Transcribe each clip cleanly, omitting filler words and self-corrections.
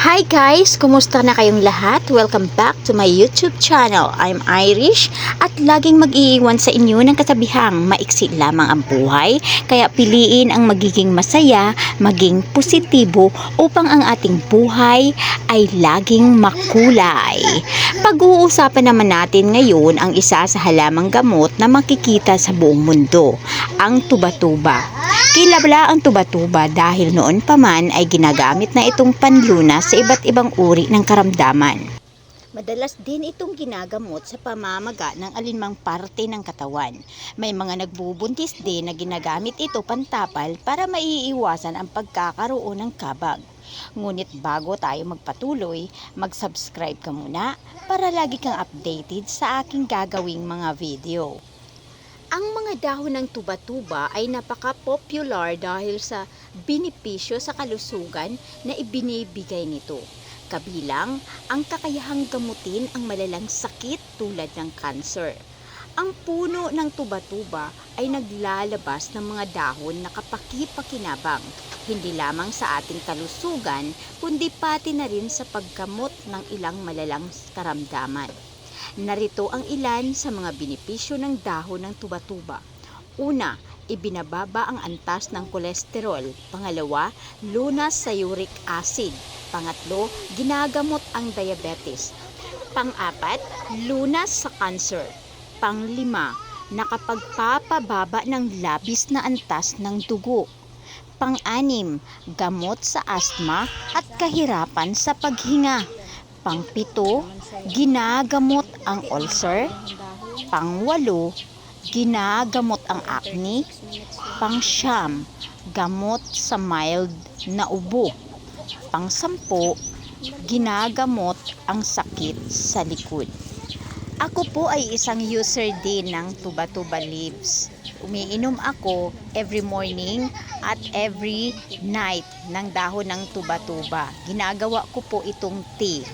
Hi guys! Kumusta na kayong lahat? Welcome back to my YouTube channel. I'm Irish at laging mag-iiwan sa inyo ng kasabihang maiksi lamang ang buhay, kaya piliin ang magiging masaya, maging positibo upang ang ating buhay ay laging makulay. Pag-uusapan naman natin ngayon ang isa sa halamang gamot na makikita sa buong mundo, ang tuba-tuba. Kilala ang tuba-tuba dahil noon pa man ay ginagamit na itong panlunas sa iba't ibang uri ng karamdaman. Madalas din itong ginagamot sa pamamaga ng alinmang parte ng katawan. May mga nagbubuntis din na ginagamit ito pantapal para maiiwasan ang pagkakaroon ng kabag. Ngunit bago tayo magpatuloy, mag-subscribe ka muna para lagi kang updated sa aking gagawing mga video. Ang mga dahon ng tuba-tuba ay napaka-popular dahil sa benepisyo sa kalusugan na ibinibigay nito. Kabilang ang kakayahang gamutin ang malalang sakit tulad ng cancer. Ang puno ng tuba-tuba ay naglalabas ng mga dahon na kapaki-pakinabang, hindi lamang sa ating kalusugan, kundi pati na rin sa paggamot ng ilang malalang karamdaman. Narito ang ilan sa mga benepisyo ng dahon ng tuba-tuba. Una, ibinababa ang antas ng kolesterol. Pangalawa, lunas sa uric acid. Pangatlo, ginagamot ang diabetes. Pang-apat, lunas sa cancer. Pang-lima, nakapagpapababa ng labis na antas ng dugo. Pang-anim, gamot sa asthma at kahirapan sa paghinga. Pang-pito, ginagamot ang ulcer. Pang-walo, ginagamot ang acne. Pang-siyam, gamot sa mild na ubo. Pang-sampu, ginagamot ang sakit sa likod. Ako po ay isang user din ng tuba-tuba leaves. Umiinom ako every morning at every night ng dahon ng tuba-tuba. Ginagawa ko po itong tea.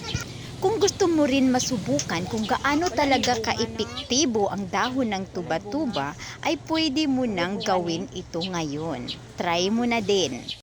Kung gusto mo rin masubukan kung gaano talaga ka-epektibo ang dahon ng tuba-tuba, ay pwede mo nang gawin ito ngayon. Try mo na din.